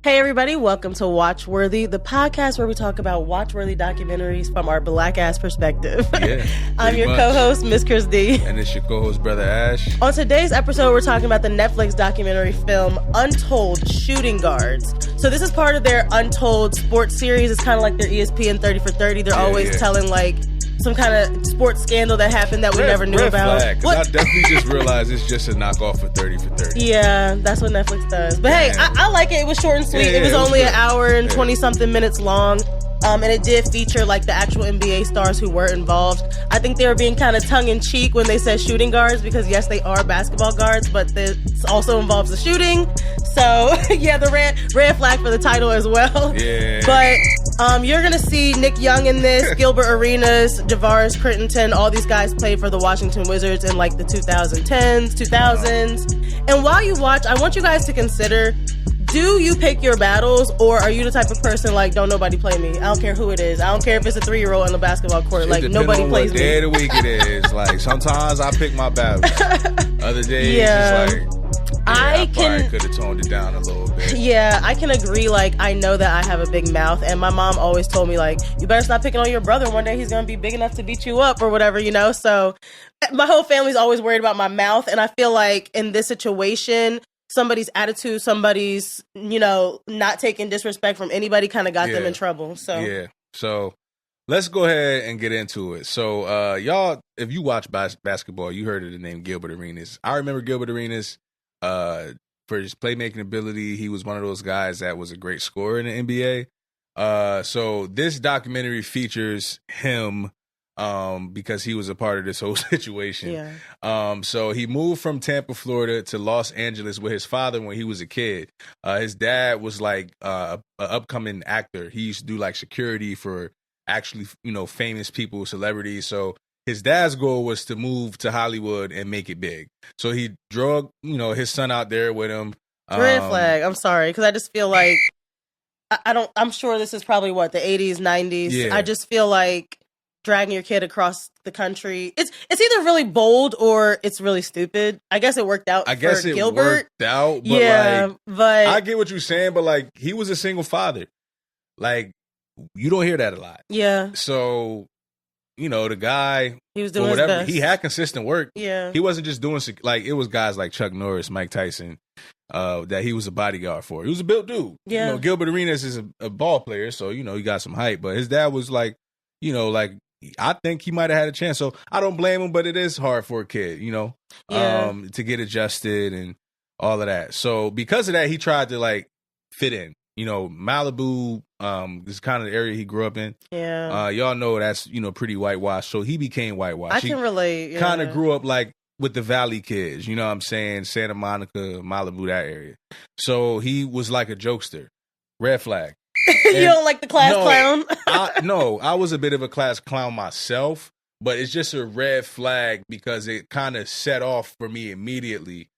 Hey everybody, welcome to Watchworthy, the podcast where we talk about watchworthy documentaries from our black ass perspective. Yeah, I'm your co-host, Miss Chris D. And it's your co-host, Brother Ash. On today's episode, we're talking about the Netflix documentary film Untold Shooting Guards. So this is part of their Untold sports series. It's kind of like their ESPN 30 for 30. They're always telling like some kind of sports scandal that happened that we never knew about. Flag, I definitely just realized it's just a knockoff for 30 for 30. Yeah, that's what Netflix does. But hey, I like it. It was short and sweet. It was only an hour and 20-something minutes long. And it did feature like the actual NBA stars who were involved. I think they were being kind of tongue-in-cheek when they said shooting guards because yes, they are basketball guards, but this also involves the shooting. So yeah, the red flag for the title as well. Yeah. But you're gonna see Nick Young in this, Gilbert Arenas, Javaris Crittenton, all these guys played for the Washington Wizards in like the 2010s, 2000s. And while you watch, I want you guys to consider, do you pick your battles, or are you the type of person like, don't nobody play me? I don't care who it is. I don't care if it's a 3-year-old on the basketball court. Like, nobody plays me. Day of the week it is. Like, sometimes I pick my battles. Other days, it's like, I probably could have toned it down a little bit. Yeah, I can agree. Like, I know that I have a big mouth, and my mom always told me, like, you better stop picking on your brother. One day he's going to be big enough to beat you up or whatever, you know? So my whole family's always worried about my mouth, and I feel like in this situation, somebody's attitude, somebody's, not taking disrespect from anybody kind of got them in trouble. So let's go ahead and get into it. So y'all, if you watch basketball, you heard of the name Gilbert Arenas. I remember Gilbert Arenas for his playmaking ability. He was one of those guys that was a great scorer in the NBA. So this documentary features him because he was a part of this whole situation. Yeah. So he moved from Tampa, Florida to Los Angeles with his father when he was a kid. His dad was like an upcoming actor. He used to do like security for actually, famous people, celebrities. So his dad's goal was to move to Hollywood and make it big. So he drug, his son out there with him. Red flag. I'm sorry, because I just feel like I'm sure this is probably the 80s, 90s. Yeah. I just feel like dragging your kid across the country, it's either really bold or it's really stupid. I guess it worked out for Gilbert. Worked out, but but I get what you're saying, but like he was a single father. Like you don't hear that a lot. Yeah. So, the guy, he was doing his best. He had consistent work. Yeah. He wasn't just doing like it was guys like Chuck Norris, Mike Tyson, that he was a bodyguard for. He was a built dude. Yeah. Gilbert Arenas is a ball player, so he got some height, but his dad was like, I think he might have had a chance. So I don't blame him, but it is hard for a kid, to get adjusted and all of that. So because of that, he tried to like fit in. Malibu is kind of the area he grew up in. Yeah. Y'all know that's, pretty whitewashed. So he became whitewashed. I can relate. Yeah. Kind of grew up like with the Valley kids, you know what I'm saying? Santa Monica, Malibu, that area. So he was like a jokester. Red flag. You don't like the class clown? I was a bit of a class clown myself, but it's just a red flag because it kind of set off for me immediately.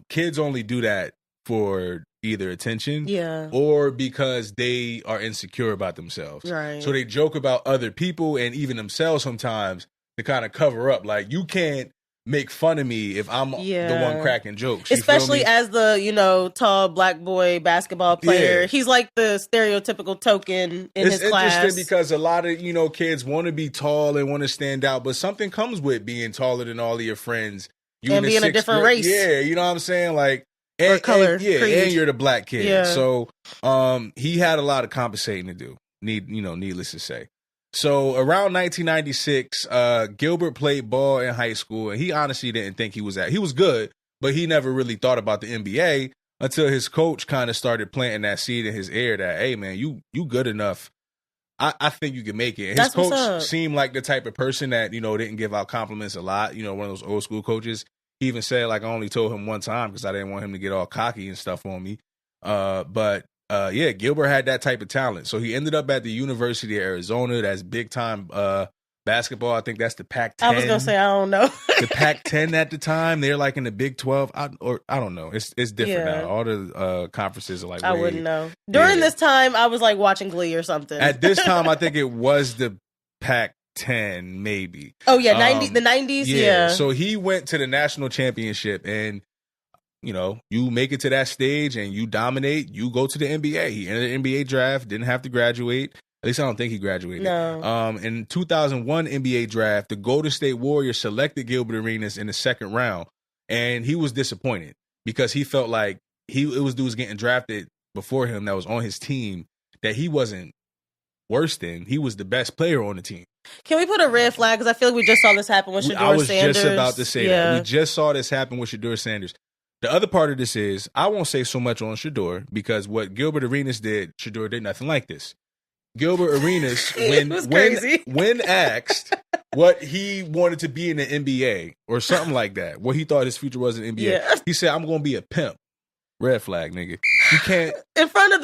Kids only do that for either attention or because they are insecure about themselves. Right. So they joke about other people and even themselves sometimes to kind of cover up. Like, you can't make fun of me if I'm the one cracking jokes. Especially as the, tall black boy basketball player. Yeah. He's like the stereotypical token in his class. It's interesting because a lot of, kids want to be tall and want to stand out, but something comes with being taller than all of your friends. And being a different race. Yeah, you know what I'm saying? Like, or color. And you're the black kid. Yeah. So he had a lot of compensating to do, needless to say. So around 1996, Gilbert played ball in high school, and he honestly didn't think he was good, but he never really thought about the NBA until his coach kind of started planting that seed in his ear that, hey man, you good enough. I think you can make it. And his coach seemed like the type of person that, didn't give out compliments a lot. One of those old school coaches. He even said, like, I only told him one time because I didn't want him to get all cocky and stuff on me. But Gilbert had that type of talent. So he ended up at the University of Arizona. That's big time basketball. I think that's the Pac-10. I was going to say, I don't know. The Pac-10 at the time. They're like in the Big 12. I don't know. It's different now. All the conferences are like, I wouldn't know. During this time, I was like watching Glee or something. At this time, I think it was the Pac-10, maybe. Oh, yeah. The 90s. Yeah. So he went to the national championship, and you make it to that stage and you dominate, you go to the NBA. He entered the NBA draft, didn't have to graduate. At least I don't think he graduated. No. In 2001 NBA draft, the Golden State Warriors selected Gilbert Arenas in the second round, and he was disappointed because he felt like it was dudes getting drafted before him that was on his team that he wasn't worse than. He was the best player on the team. Can we put a red flag? Because I feel like we just saw this happen with Shedeur Sanders. I was just about to say that. We just saw this happen with Shedeur Sanders. The other part of this is, I won't say so much on Shedeur, because what Gilbert Arenas did, Shedeur did nothing like this. Gilbert Arenas, when asked what he wanted to be in the NBA or something like that, what he thought his future was in the NBA, he said, "I'm going to be a pimp." Red flag, nigga. You can't in front of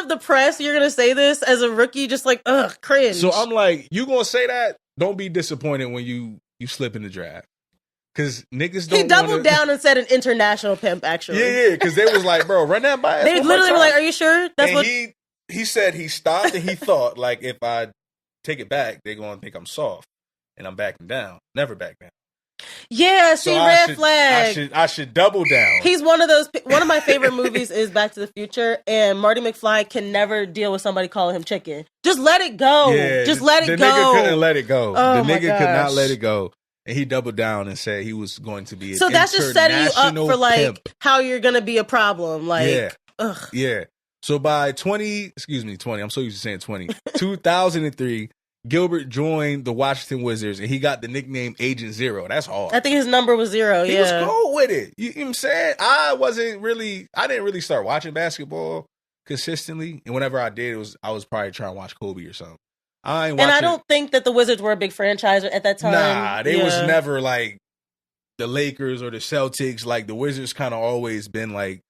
the press. You're gonna say this as a rookie, just like cringe. So I'm like, you gonna say that? Don't be disappointed when you slip in the draft, because niggas don't. He doubled down and said an international pimp. Actually, yeah, because they was like, bro, run that by us. They literally were like, "Are you sure?" That's and what he said. He stopped and he thought, like, if I take it back, they're gonna think I'm soft, and I'm backing down. Never back down. Yeah, see, so red flag. I should double down. He's one of those. One of my favorite movies is Back to the Future, and Marty McFly can never deal with somebody calling him chicken. Just let it go. Yeah, just let it go. The nigga couldn't let it go. Oh, the nigga could not let it go, and he doubled down and said he was going to be. So that's just setting you up for like pimp. How you're gonna be a problem. Like, yeah. So by 20, I'm so used to saying 2003. Gilbert joined the Washington Wizards, and he got the nickname Agent Zero. That's hard. I think his number was 0. He was cool with it. You know what I'm saying? I didn't really start watching basketball consistently, and whenever I did, I was probably trying to watch Kobe or something. I don't think that the Wizards were a big franchise at that time. Nah, they was never like the Lakers or the Celtics. Like, the Wizards kind of always been like,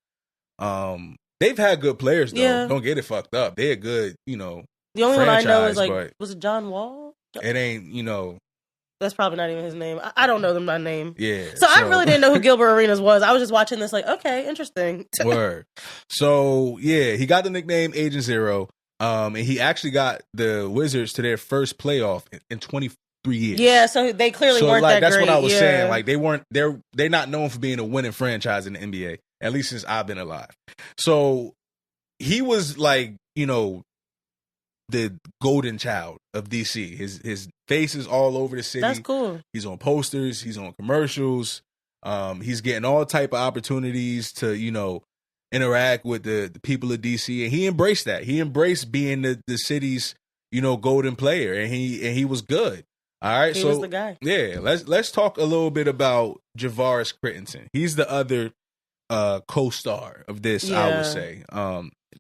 they've had good players though. Yeah. Don't get it fucked up. They're good, The only one I know is like, was it John Wall? It ain't, That's probably not even his name. I don't know them by name. Yeah. So I really didn't know who Gilbert Arenas was. I was just watching this like, okay, interesting. Word. So, yeah, he got the nickname Agent Zero. And he actually got the Wizards to their first playoff in 23 years. Yeah, so they clearly weren't like, that that's great. That's what I was saying. Like, they're not known for being a winning franchise in the NBA, at least since I've been alive. So he was like, the golden child of DC. His face is all over the city. That's cool. He's on posters. He's on commercials. He's getting all type of opportunities to, interact with the people of DC, and he embraced that. He embraced being the city's, golden player, and he was good. All right, he was the guy. Yeah, let's talk a little bit about Javaris Crittenton. He's the other co-star of this, I would say.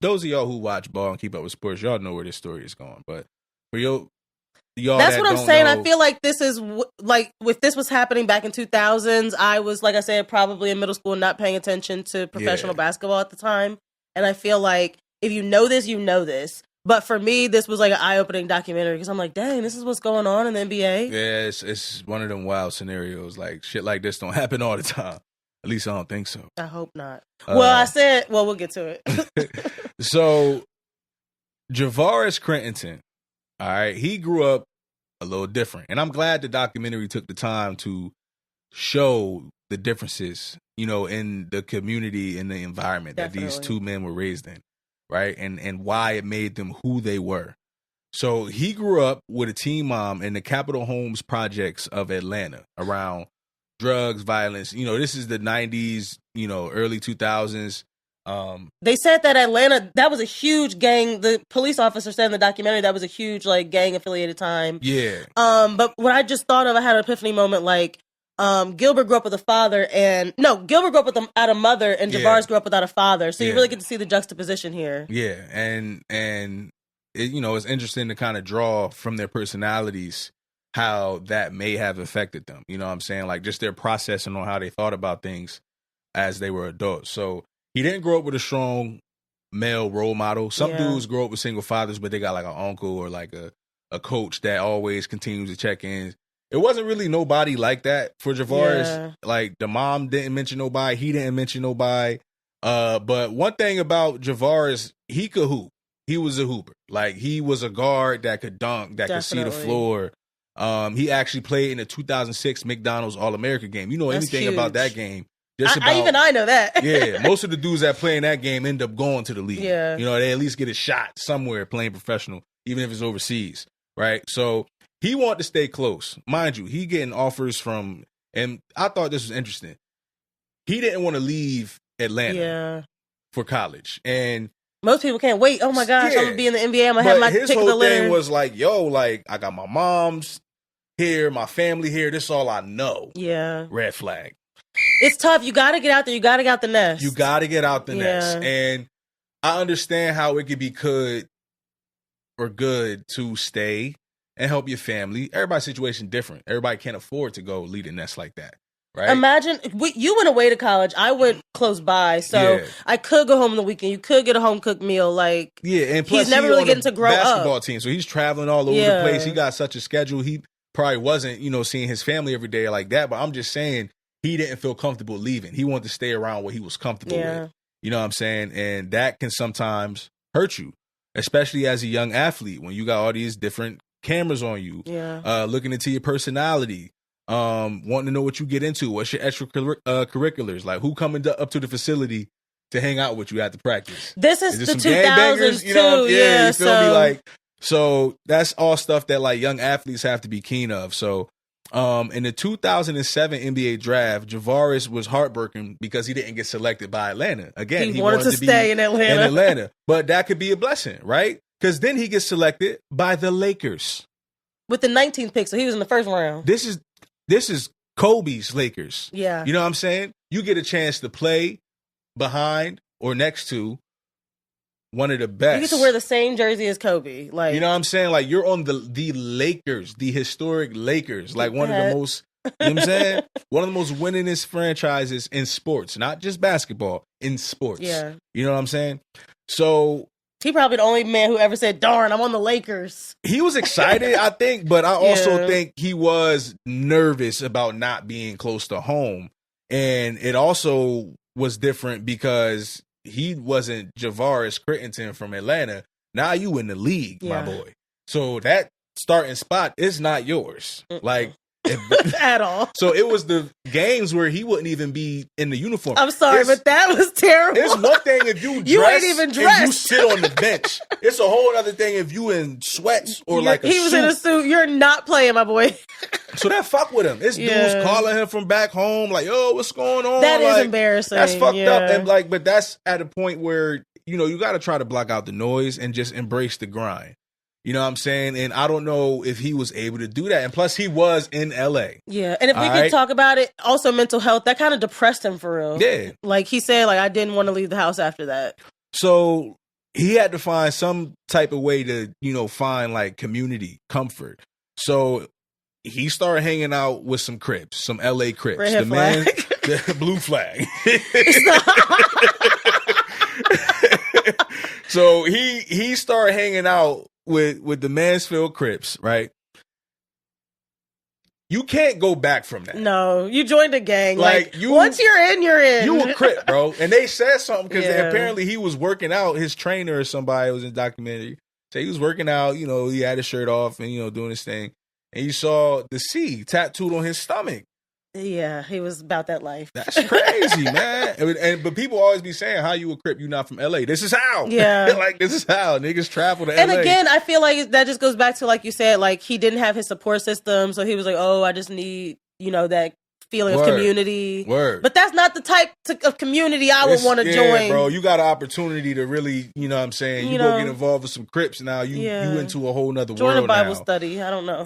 Those of y'all who watch ball and keep up with sports, y'all know where this story is going. But for y'all, that's what I'm saying. I feel like this is like, if this was happening back in 2000s, I was, like I said, probably in middle school, not paying attention to professional basketball at the time. And I feel like if you know this, you know this. But for me, this was like an eye-opening documentary, because I'm like, dang, this is what's going on in the NBA. Yeah, it's one of them wild scenarios. Like, shit like this don't happen all the time. At least I don't think so. I hope not. We'll get to it. So, Javaris Crittenton, all right, he grew up a little different. And I'm glad the documentary took the time to show the differences, in the community and the environment that these two men were raised in, right? And why it made them who they were. So, he grew up with a teen mom in the Capitol Homes projects of Atlanta around drugs, violence. This is the 90s, early 2000s. They said that Atlanta, that was a huge gang. The police officer said in the documentary that was a huge like gang affiliated time. Yeah. But what I just thought of, I had an epiphany moment. Like, Gilbert grew up with a father, Gilbert grew up without a mother, and Javaris grew up without a father. So you really get to see the juxtaposition here. Yeah, and it, it's interesting to kind of draw from their personalities how that may have affected them. You know what I'm saying? Like, just their processing on how they thought about things as they were adults. So he didn't grow up with a strong male role model. Some dudes grow up with single fathers, but they got like an uncle or like a coach that always continues to check in. It wasn't really nobody like that for Javaris. Yeah. Like, the mom didn't mention nobody. He didn't mention nobody. But one thing about Javaris, he could hoop. He was a hooper. Like, he was a guard that could dunk, that could see the floor. He actually played in the 2006 McDonald's All-America game. You know anything about that game, Even I know that. Yeah, most of the dudes that play in that game end up going to the league. Yeah. You know, they at least get a shot somewhere playing professional, even if it's overseas, right? So he wanted to stay close. Mind you, he getting offers from, and I thought this was interesting. He didn't want to leave Atlanta for college. And most people can't wait. Oh my gosh, I'm gonna be in the NBA. I'm gonna have my pick of the litter. His whole thing was like, yo, like I got my mom's here, my family here. This is all I know. Yeah. Red flag. It's tough. You got to get out there. You got to get out the nest. You got to get out the nest. And I understand how it could be good to stay and help your family. Everybody's situation different. Everybody can't afford to go lead a nest like that. Right? Imagine you went away to college. I went close by, so I could go home on the weekend. You could get a home cooked meal. Like and plus he's never really getting to grow up. Basketball team, so he's traveling all over the place. He got such a schedule. He probably wasn't, seeing his family every day like that. But I'm just saying he didn't feel comfortable leaving. He wanted to stay around what he was comfortable with. You know what I'm saying? And that can sometimes hurt you, especially as a young athlete when you got all these different cameras on you, looking into your personality. Wanting to know what you get into, what's your extracurriculars, like who coming up to the facility to hang out with you after practice. This is the 2000s too. You feel me? Like, so that's all stuff that like young athletes have to be keen of. So, in the 2007 NBA draft, Javaris was heartbroken because he didn't get selected by Atlanta. Again, he wanted to stay in Atlanta. But that could be a blessing, right? Because then he gets selected by the Lakers with the 19th pick. So he was in the first round. This is Kobe's Lakers. Yeah. You know what I'm saying? You get a chance to play behind or next to one of the best. You get to wear the same jersey as Kobe. Like, you know what I'm saying? Like you're on the Lakers, the historic Lakers, like one of the most, you know what I'm saying? One of the most winningest franchises in sports, not just basketball, in sports. Yeah. You know what I'm saying? So he probably the only man who ever said, darn, I'm on the Lakers. He was excited, I think, but I also think he was nervous about not being close to home. And it also was different because he wasn't Javaris Crittenton from Atlanta. Now you in the league, my boy. So that starting spot is not yours. Like, at all. So it was the games where he wouldn't even be in the uniform. I'm sorry, but that was terrible. It's one thing if you ain't even dressed. And you sit on the bench. It's a whole other thing if you in sweats or like a suit. He was in a suit. You're not playing, my boy. So that fuck with him. This dude's calling him from back home like, yo, what's going on? That is embarrassing. That's fucked up. And like, but that's at a point where, you got to try to block out the noise and just embrace the grind. You know what I'm saying? And I don't know if he was able to do that. And plus, he was in L.A. Yeah. And if we could talk about it, also mental health, that kind of depressed him for real. Yeah. Like he said, like, I didn't want to leave the house after that. So he had to find some type of way to, find like community comfort. So he started hanging out with some Crips, some L.A. Crips. Red flag. The blue flag. So he started hanging out with the Mansfield Crips, right? You can't go back from that. No, you joined a gang. Like once you're in, you're in. You a Crip, bro. And they said something because apparently he was working out. His trainer or somebody was in the documentary. So he was working out, he had his shirt off and, doing his thing. And you saw the C tattooed on his stomach. Yeah, he was about that life. That's crazy, man. But people always be saying, how you a Crip, you not from LA. This is how. Yeah. Like, this is how niggas travel to LA. And again, I feel like that just goes back to, like you said, like he didn't have his support system. So he was like, oh, I just need, that feeling of community. Word. But that's not the type of community I would want to join. Bro, you got an opportunity to really, you know what I'm saying? You go get involved with some Crips now. You into a whole nother world join a Bible now. study. I don't know.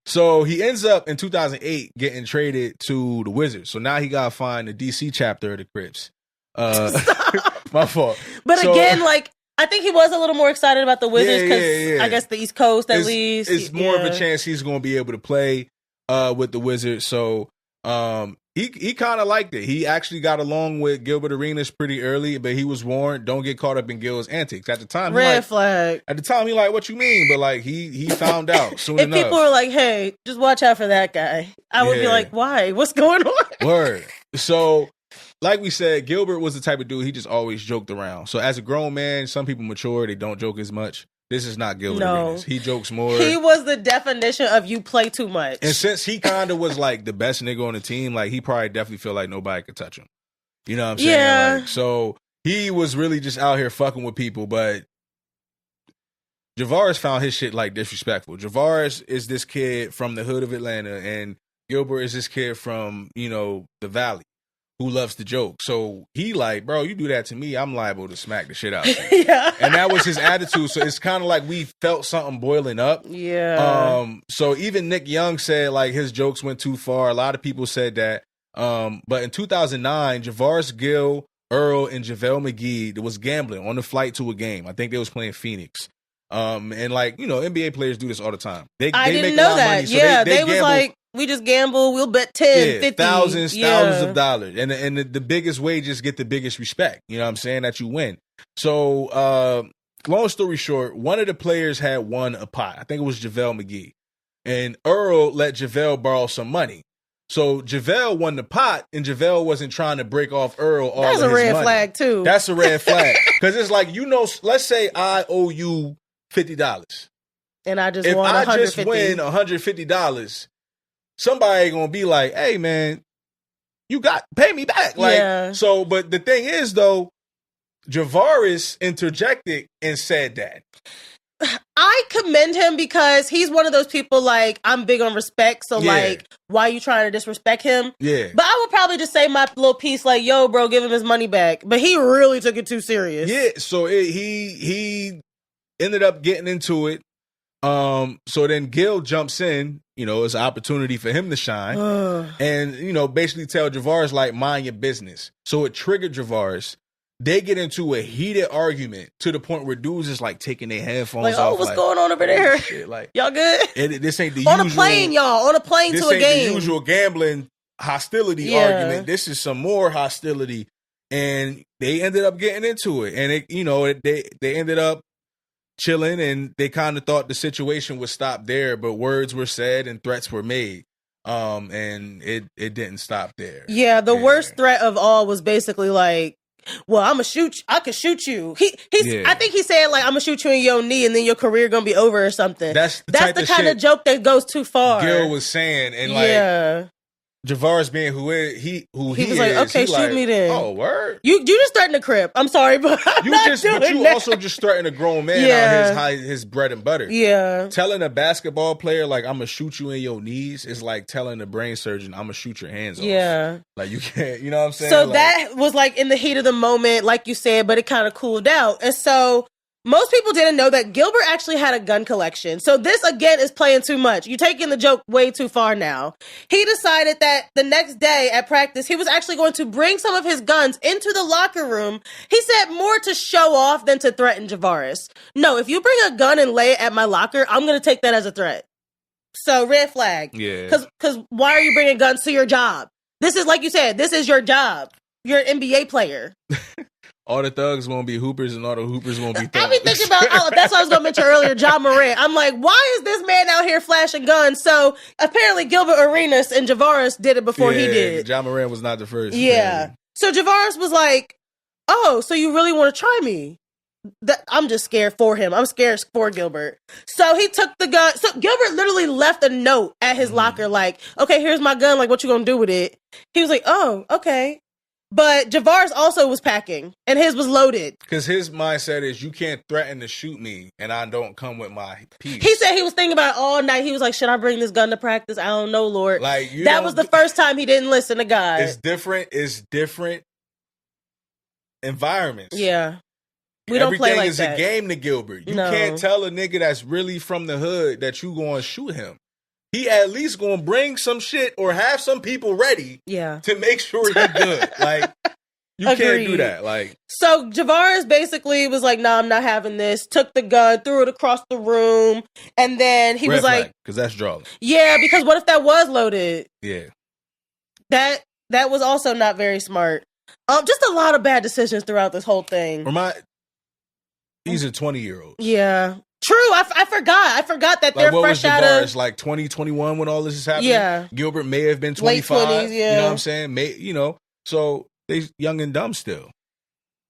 So he ends up in 2008 getting traded to the Wizards. So now he got to find the DC chapter of the Crips. My fault. But again, like, I think he was a little more excited about the Wizards because I guess the East Coast at least. It's more of a chance he's going to be able to play with the Wizards. So he kind of liked it. He actually got along with Gilbert Arenas pretty early, but he was warned, don't get caught up in Gil's antics. At the time, red flag. At the time, he like, what you mean? But like, he found out soon enough. If people were like, hey, just watch out for that guy, I would be like, why? What's going on? Word. So, like we said, Gilbert was the type of dude, he just always joked around. So as a grown man, some people mature, they don't joke as much. This is not Gilbert Arenas. He jokes more. He was the definition of you play too much. And since he kind of was like the best nigga on the team, like he probably definitely feel like nobody could touch him. You know what I'm saying? Yeah. Like, so he was really just out here fucking with people, but Javaris found his shit like disrespectful. Javaris is this kid from the hood of Atlanta, and Gilbert is this kid from, you know, the Valley who loves to joke. So he like, bro, you do that to me, I'm liable to smack the shit out of you. Yeah. And that was his attitude. So it's kind of like we felt something boiling up. Yeah. So even Nick Young said like his jokes went too far. A lot of people said that. But in 2009, Javaris Gill, Earl, and JaVale McGee was gambling on the flight to a game. I think they was playing Phoenix. And like, you know, NBA players do this all the time. I didn't make know that. Money, so yeah, they was like, we just gamble. We'll bet 10, 50. Thousands of dollars. And the biggest wages get the biggest respect. You know what I'm saying? That you win. So, long story short, one of the players had won a pot. I think it was JaVale McGee. And Earl let JaVale borrow some money. So JaVale won the pot, and JaVale wasn't trying to break off Earl all of his money. That's a red flag, too. That's a red flag. Because it's like, you know, let's say I owe you $50. And I just won $150. If I just win $150, somebody gonna be like, hey man, pay me back. Like, yeah. So, but the thing is though, Javaris interjected and said that. I commend him because he's one of those people like, I'm big on respect. So like, why are you trying to disrespect him? Yeah. But I would probably just say my little piece like, yo, bro, give him his money back. But he really took it too serious. Yeah. So he ended up getting into it. So then Gil jumps in, you know, it's an opportunity for him to shine and, you know, basically tell Javaris, like, mind your business. So it triggered Javaris. They get into a heated argument to the point where dudes is like taking their headphones like, off. What's going on over there? Shit, like, y'all good? This ain't the on usual. A plane, y'all. On a plane to a game. This ain't the usual gambling hostility argument. This is some more hostility. And they ended up getting into it. And, they ended up chilling, and they kind of thought the situation would stop there, but words were said and threats were made. And it didn't stop there. Yeah, the worst threat of all was basically like, well, I could shoot you. I think he said like, I'm gonna shoot you in your knee and then your career gonna be over or something. That's the kind of joke that goes too far. Gil was saying, and like Javaris being who he was like, okay, shoot me then. Oh, word. You just threatened a crip. I'm sorry, but you also just threatened a grown man out his bread and butter. Yeah. Telling a basketball player like, I'm gonna shoot you in your knees is like telling a brain surgeon, I'm gonna shoot your hands off. Yeah. Like, you can't, you know what I'm saying? So like, that was like in the heat of the moment, like you said, but it kind of cooled out. And so most people didn't know that Gilbert actually had a gun collection. So this, again, is playing too much. You're taking the joke way too far now. He decided that the next day at practice, he was actually going to bring some of his guns into the locker room. He said more to show off than to threaten Javaris. No, if you bring a gun and lay it at my locker, I'm going to take that as a threat. So red flag. Yeah. Because why are you bringing guns to your job? This is, like you said, this is your job. You're an NBA player. All the thugs won't be hoopers, and all the hoopers won't be thugs. I be thinking about, that's what I was going to mention earlier, John Morant. I'm like, why is this man out here flashing guns? So apparently Gilbert Arenas and Javaris did it before he did. John Morant was not the first. Yeah. Man. So Javaris was like, oh, so you really want to try me? I'm just scared for him. I'm scared for Gilbert. So he took the gun. So Gilbert literally left a note at his locker like, okay, here's my gun. Like, what you going to do with it? He was like, oh, okay. But Javaris also was packing, and his was loaded. Because his mindset is, you can't threaten to shoot me, and I don't come with my piece. He said he was thinking about it all night. He was like, should I bring this gun to practice? I don't know, Lord. Like, that was the first time he didn't listen to God. It's different environments. Yeah. We don't play like that. Everything is a game to Gilbert. You can't tell a nigga that's really from the hood that you going to shoot him. He at least gonna bring some shit or have some people ready to make sure he good. Like, you can't do that. Like, so Javaris basically was like, nah, I'm not having this. Took the gun, threw it across the room, and then he was like, because that's drawing. Yeah, because what if that was loaded? Yeah. That was also not very smart. Just a lot of bad decisions throughout this whole thing. These are 20-year-olds. Yeah. True, I forgot that they're fresh out of like 20, 21 when all this is happening. Yeah, Gilbert may have been 25. Late 20s, You know what I'm saying? So they young and dumb still.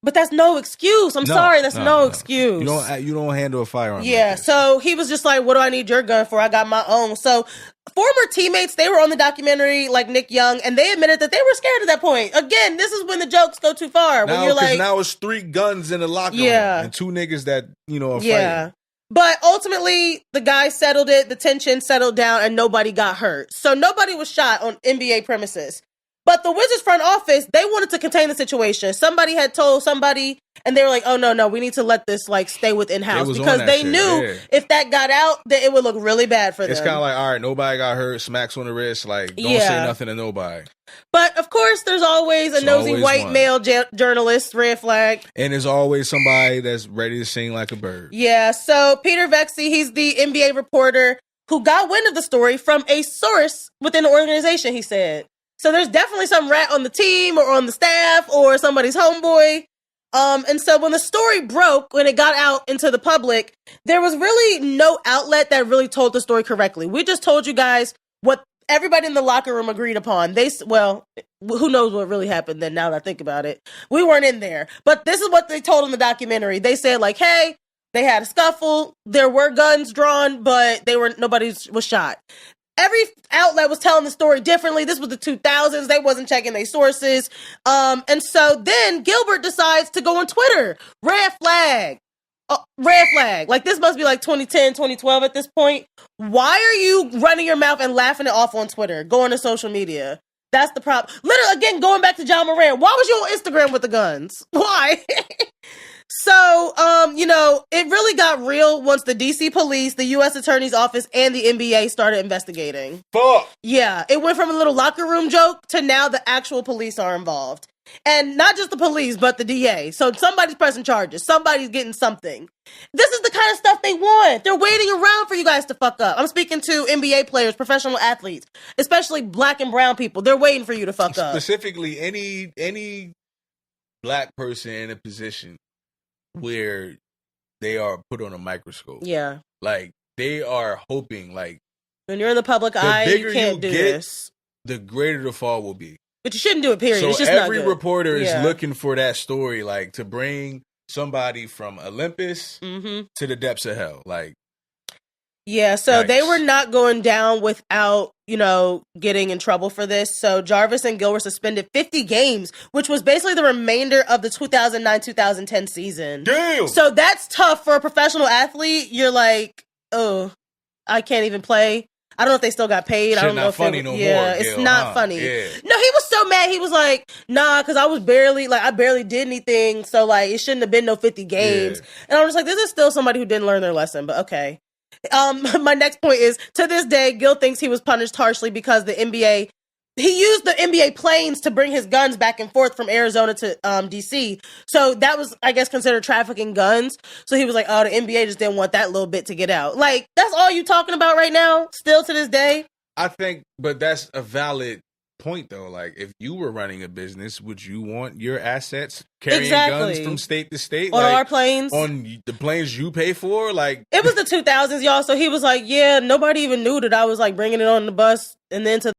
But that's no excuse. I'm sorry, that's no excuse. You don't handle a firearm. Yeah, like so he was just like, what do I need your gun for? I got my own. So former teammates, they were on the documentary, like Nick Young, and they admitted that they were scared at that point. Again, this is when the jokes go too far. When you're like, now it's 3 guns in the locker room and 2 niggas that, are fighting. But ultimately, the guy settled it, the tension settled down, and nobody got hurt. So nobody was shot on NBA premises. But the Wizards front office, they wanted to contain the situation. Somebody had told somebody, and they were like, oh, no, we need to let this, stay within house. Because they knew if that got out, that it would look really bad for them. It's kind of like, all right, nobody got hurt, smacks on the wrist, don't say nothing to nobody. But, of course, there's always a nosy white male journalist, red flag. And there's always somebody that's ready to sing like a bird. Yeah, so Peter Vexey, he's the NBA reporter who got wind of the story from a source within the organization, he said. So there's definitely some rat on the team or on the staff or somebody's homeboy. And so when the story broke, when it got out into the public, there was really no outlet that really told the story correctly. We just told you guys what everybody in the locker room agreed upon. Who knows what really happened then now that I think about it. We weren't in there. But this is what they told in the documentary. They said hey, they had a scuffle. There were guns drawn, but nobody was shot. Every outlet was telling the story differently. This was the 2000s. They wasn't checking their sources. And so then Gilbert decides to go on Twitter. Red flag. Red flag. This must be 2010, 2012 at this point. Why are you running your mouth and laughing it off on Twitter? Going to social media. That's the problem. Literally, again, going back to John Moran. Why was you on Instagram with the guns? Why? So, it really got real once the DC police, the U.S. Attorney's Office, and the NBA started investigating. Fuck! Yeah, it went from a little locker room joke to now the actual police are involved. And not just the police, but the DA. So somebody's pressing charges. Somebody's getting something. This is the kind of stuff they want. They're waiting around for you guys to fuck up. I'm speaking to NBA players, professional athletes, especially black and brown people. They're waiting for you to fuck up. Specifically, any black person in a position where they are put on a microscope. Yeah. They are hoping, when you're in the public eye, you can't do this. The greater the fall will be. But you shouldn't do it, period. So it's just every not good. reporter is looking for that story, to bring somebody from Olympus to the depths of hell. Yeah, so they were not going down without, getting in trouble for this. So Jarvis and Gil were suspended 50 games, which was basically the remainder of the 2009-2010 season. Damn! So that's tough for a professional athlete. You're like, oh, I can't even play. I don't know if they still got paid. I don't know if funny no more. It's not funny. Yeah. No, he was so mad. He was like, nah, because I barely did anything. So it shouldn't have been no 50 games. Yeah. And I'm just like, this is still somebody who didn't learn their lesson, but okay. My next point is, to this day, Gil thinks he was punished harshly because he used the NBA planes to bring his guns back and forth from Arizona to DC. So that was, I guess, considered trafficking guns. So he was like, oh, the NBA just didn't want that little bit to get out. That's all you talking about right now, still to this day? I think, but that's a valid point, though. If you were running a business, would you want your assets carrying guns from state to state? On our planes? On the planes you pay for? It was the 2000s, y'all. So he was like, yeah, nobody even knew that I was, bringing it on the bus and then to